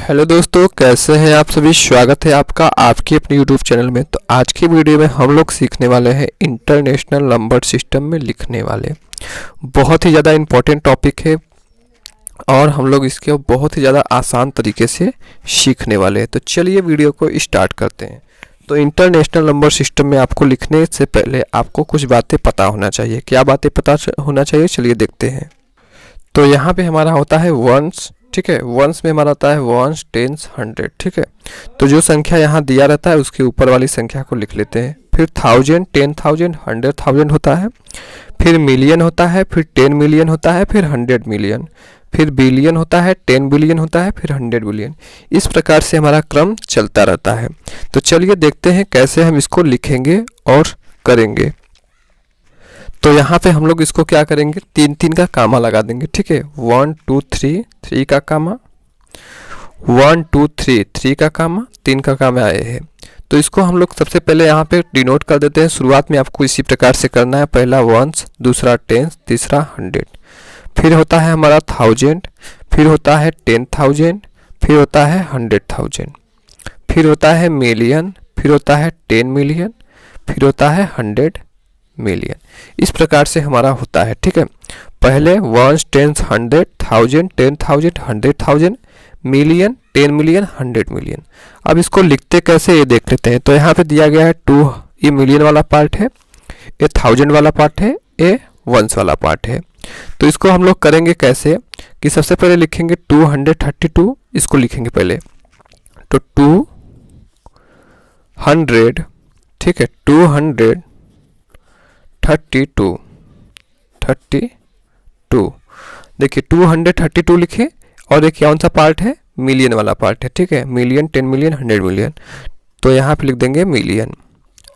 Hello दोस्तों, कैसे हैं आप सभी। स्वागत है आपका आपके अपने यूट्यूब चैनल में। तो आज की वीडियो में हम लोग सीखने वाले हैं इंटरनेशनल नंबर सिस्टम में लिखने वाले बहुत ही ज़्यादा इम्पोर्टेंट टॉपिक है और हम लोग इसके बहुत ही ज़्यादा आसान तरीके से सीखने वाले हैं। तो चलिए वीडियो को स्टार्ट करते हैं। तो इंटरनेशनल नंबर सिस्टम में आपको लिखने से पहले आपको कुछ बातें पता होना चाहिए। क्या बातें पता होना चाहिए, चलिए देखते हैं। तो यहाँ पे हमारा होता है वंस, ठीक है। वंस में हमारा आता है वंस, टेंस, हंड्रेड, ठीक है। तो जो संख्या यहाँ दिया रहता है उसके ऊपर वाली संख्या को लिख लेते हैं। फिर 1000, 10,000, 100,000 होता है। फिर मिलियन होता है, फिर 10 मिलियन होता है, फिर 100 मिलियन, फिर बिलियन होता है, 10 बिलियन होता है, फिर 100 बिलियन। इस प्रकार से हमारा क्रम चलता रहता है। तो चलिए देखते हैं कैसे हम इसको लिखेंगे और करेंगे। तो यहाँ पे हम लोग इसको क्या करेंगे, 3-3 का कामा लगा देंगे, ठीक है। 1 2 3, 3 का कामा, 1 2 3, 3 का कामा, 3 का कामा आए हैं। तो इसको हम लोग सबसे पहले यहाँ पे डिनोट कर देते हैं। शुरुआत में आपको इसी प्रकार से करना है। पहला वंस, दूसरा टेंस, तीसरा 100। फिर होता है हमारा 1000, फिर होता है 10,000, फिर होता है 100,000, फिर होता है मिलियन, फिर होता है 10 मिलियन, फिर होता है 100 मिलियन। इस प्रकार से हमारा होता है, ठीक है। पहले ones, tens, 100, 1000, 10,000, 100,000, million, 10 million, 100 million. अब इसको लिखते कैसे ये देख लेते हैं। तो यहाँ पे दिया गया है 2, ये मिलियन वाला पार्ट है, ये 1000 वाला पार्ट है, ये वंस वाला पार्ट है। तो इसको हम लोग करेंगे कैसे कि सबसे पहले लिखेंगे 232, इसको लिखेंगे पहले। तो 200, ठीक है, 232, देखिए 232 लिखे और एक कौन सा पार्ट है, मिलियन वाला पार्ट है, ठीक है। मिलियन, 10 मिलियन, 100 मिलियन, तो यहाँ पे लिख देंगे मिलियन।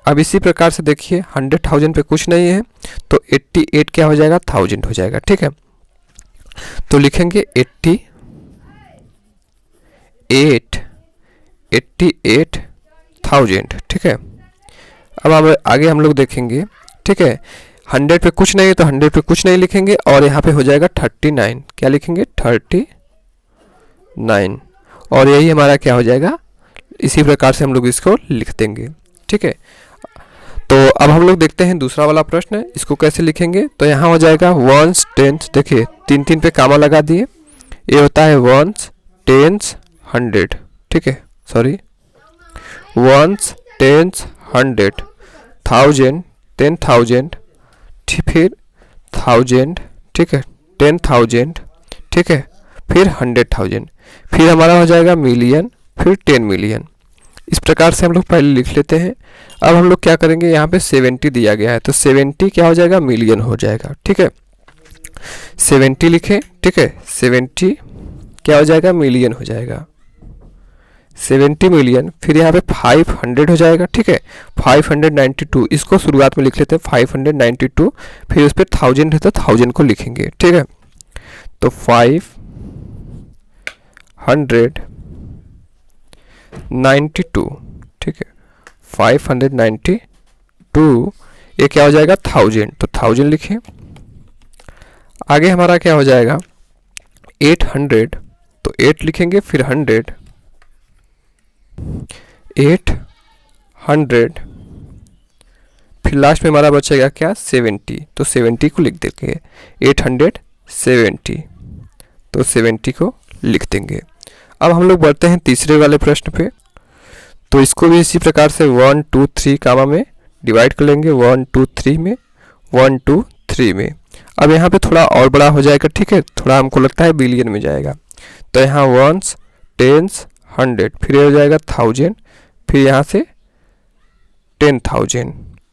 अब इसी प्रकार से देखिए 100,000 पे कुछ नहीं है तो 88 क्या हो जाएगा, 1000 हो जाएगा, ठीक है। तो लिखेंगे 88,000, ठीक है। अब आगे हम लोग देखेंगे, ठीक है। 100 पे कुछ नहीं है तो 100 पे कुछ नहीं लिखेंगे और यहाँ पे हो जाएगा 39, क्या लिखेंगे, 39, और यही हमारा क्या हो जाएगा। इसी प्रकार से हम लोग इसको लिख देंगे, ठीक है। तो अब हम लोग देखते हैं दूसरा वाला प्रश्न, इसको कैसे लिखेंगे। तो यहाँ हो जाएगा वंस, टेंस, देखिए 3-3 पे कामा लगा दिए। ये होता है वंस, टेंस, 100, ठीक है, सॉरी, वंस, टेंस, 100, 1000, 10,000, फिर 1000, ठीक है, 10,000, ठीक है, फिर 100,000, फिर हमारा हो जाएगा मिलियन, फिर 10 मिलियन। इस प्रकार से हम लोग पहले लिख लेते हैं। अब हम लोग क्या करेंगे, यहाँ पे 70 दिया गया है तो 70 क्या हो जाएगा, मिलियन हो जाएगा, ठीक है। 70 लिखें, ठीक है, 70 क्या हो जाएगा, मिलियन हो जाएगा, 70 मिलियन। फिर यहाँ पे 500 हो जाएगा, ठीक है, 592, इसको शुरुआत में लिख लेते हैं 592, फिर उस पर 1000 है तो 1000 को लिखेंगे, ठीक है। तो 592, ठीक है, 592, ये क्या हो जाएगा, 1000, तो 1000 लिखें। आगे हमारा क्या हो जाएगा 800, तो 8 लिखेंगे, फिर 100, 800, फिर लास्ट में हमारा बचेगा क्या, 70, तो 70 को लिख देंगे, 870, तो 70 को लिख देंगे। अब हम लोग बढ़ते हैं तीसरे वाले प्रश्न पे। तो इसको भी इसी प्रकार से 1 2 3 कामा में डिवाइड कर लेंगे, 1 2 3 में, 1 2 3 में। अब यहाँ पे थोड़ा और बड़ा हो जाएगा, ठीक है, थोड़ा हमको लगता है बिलियन में जाएगा। तो यहाँ वंस, टेंस, 100, फिर हो जाएगा 1000, फिर यहाँ से 10,000,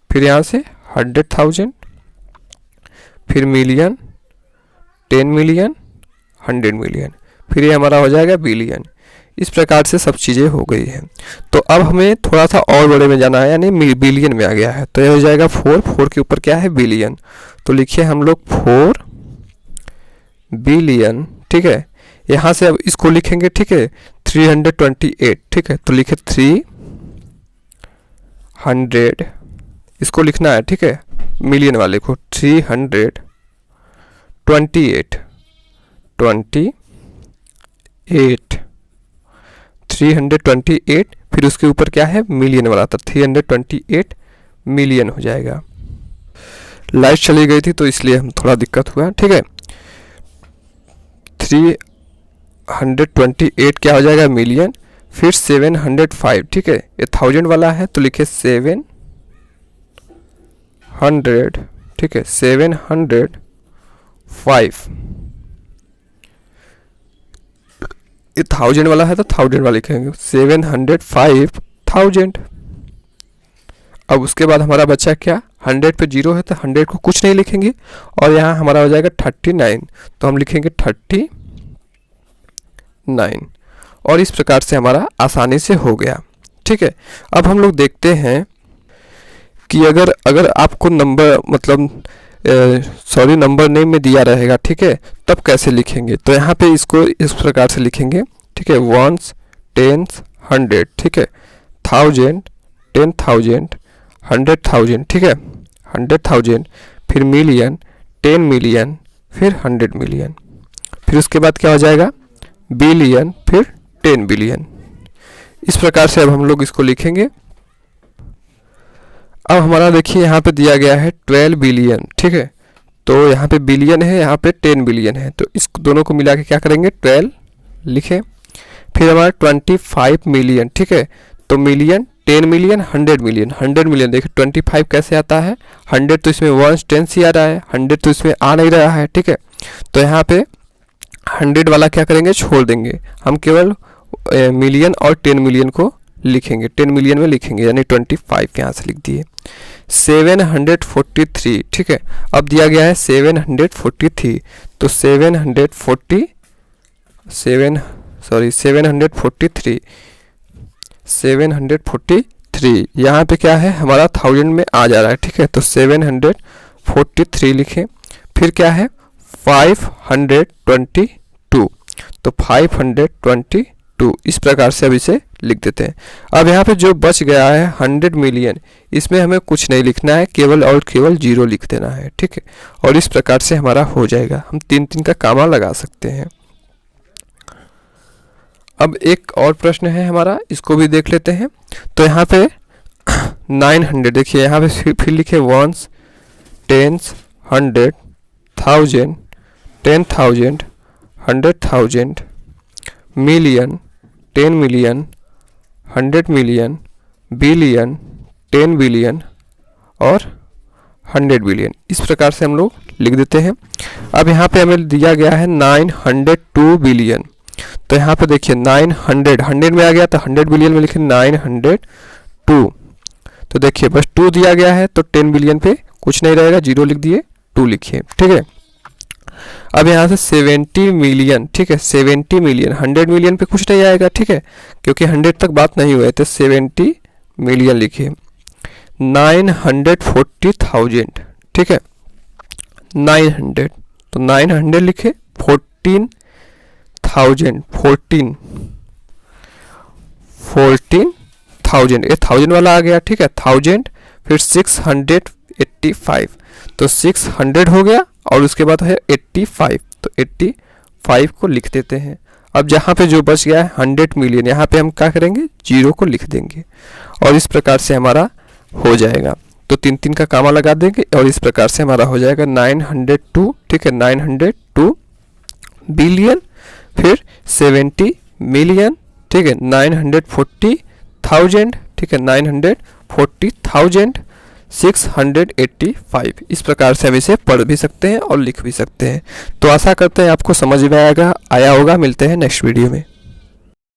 फिर यहाँ से 100,000, फिर मिलियन, 10 मिलियन, 100 मिलियन, फिर ये हमारा हो जाएगा बिलियन। इस प्रकार से सब चीज़ें हो गई हैं। तो अब हमें थोड़ा सा और बड़े में जाना है, यानी बिलियन में आ गया है। तो ये हो जाएगा 4 के ऊपर क्या है, बिलियन। तो लिखिए हम लोग 4 बिलियन, ठीक है। यहाँ से अब इसको लिखेंगे, ठीक है, 328, ठीक है, तो लिखे 300, इसको लिखना है, ठीक है, मिलियन वाले को 328, 28 328, फिर उसके ऊपर क्या है मिलियन वाला, तो 328 मिलियन हो जाएगा। लाइट चली गई थी तो इसलिए हम थोड़ा दिक्कत हुआ, ठीक है। 328 क्या हो जाएगा मिलियन, फिर 705, ठीक है। ये 1000 वाला है तो लिखे 700, ठीक है, 705। ये 1000 वाला है तो 1000 वाला लिखेंगे, 705,000। अब उसके बाद हमारा बचा क्या, 100 पे 0 है तो 100 को कुछ नहीं लिखेंगे, और यहाँ हमारा हो जाएगा 39, तो हम लिखेंगे 39, और इस प्रकार से हमारा आसानी से हो गया, ठीक है। अब हम लोग देखते हैं कि अगर आपको नंबर मतलब नंबर नेम में दिया रहेगा, ठीक है, तब कैसे लिखेंगे। तो यहाँ पे इसको इस प्रकार से लिखेंगे, ठीक है, वंस, टेंस, 100, ठीक है, 1000, 10,000, 100,000, ठीक है, 100,000, फिर मिलियन, 10 मिलियन, फिर 100 मिलियन, फिर उसके बाद क्या हो जाएगा बिलियन, फिर 10 बिलियन। इस प्रकार से अब हम लोग इसको लिखेंगे। अब हमारा देखिए यहाँ पे दिया गया है 12 बिलियन, ठीक है, तो यहाँ पे बिलियन है, यहाँ पे 10 बिलियन है, तो इस दोनों को मिला के क्या करेंगे 12 लिखें। फिर हमारा 25 मिलियन, ठीक है, तो मिलियन, 10 मिलियन, 100 मिलियन, 100 मिलियन। देखिए 25 कैसे आता है, 100 तो इसमें 1 10 ही आ रहा है, 100 तो इसमें आ नहीं रहा है, ठीक है, तो यहाँ पे 100 वाला क्या करेंगे छोड़ देंगे, हम केवल मिलियन और 10 मिलियन को लिखेंगे, 10 मिलियन में लिखेंगे, यानी 25 यहाँ से लिख दिए। 743, ठीक है, अब दिया गया है 743, तो 743 यहाँ पे क्या है हमारा 1000 में आ जा रहा है, ठीक है, तो 743 लिखें। फिर क्या है 522, तो 522, इस प्रकार से अब इसे लिख देते हैं। अब यहाँ पे जो बच गया है 100 मिलियन, इसमें हमें कुछ नहीं लिखना है, केवल और केवल 0 लिख देना है, ठीक है, और इस प्रकार से हमारा हो जाएगा। हम 3 का कामा लगा सकते हैं। अब एक और प्रश्न है हमारा, इसको भी देख लेते हैं। तो यहाँ पे 900, देखिए यहाँ पे फिर लिखे ones, tens, 100, 1000, 10,000, 100,000, million, 10 million, 100 million, billion, 10 billion और 100 बिलियन। इस प्रकार से हम लोग लिख देते हैं। अब यहाँ पे हमें दिया गया है 902 बिलियन, तो यहाँ पे देखिए 100 में आ गया, तो 100 बिलियन में लिखे 902, तो देखिए बस 2 दिया गया है, तो 10 बिलियन पे कुछ नहीं रहेगा, 0 लिख दिए, 2 लिखिए, ठीक है। अब यहाँ से 70 मिलियन, ठीक है, 70 मिलियन, 100 मिलियन पे कुछ नहीं आएगा, ठीक है, क्योंकि 100 तक बात नहीं हुई है, तो 70 मिलियन लिखिए। 940,000, ठीक है, 900, तो 900 लिखे, 14,000, 14,000, ये 1000 वाला आ गया, ठीक है, 1000, फिर 685, तो 600 हो गया, और उसके बाद है 85, तो 85 को लिख देते हैं। अब जहाँ पे जो बच गया है 100 मिलियन, यहाँ पे हम क्या करेंगे 0 को लिख देंगे, और इस प्रकार से हमारा हो जाएगा। तो 3 का कामा लगा देंगे, और इस प्रकार से हमारा हो जाएगा 902, ठीक है, 902 बिलियन, फिर 70 मिलियन, ठीक है, 940,000, ठीक है, 940,000, 685। इस प्रकार से हम इसे पढ़ भी सकते हैं और लिख भी सकते हैं। तो आशा करते हैं आपको समझ में आया होगा। मिलते हैं नेक्स्ट वीडियो में।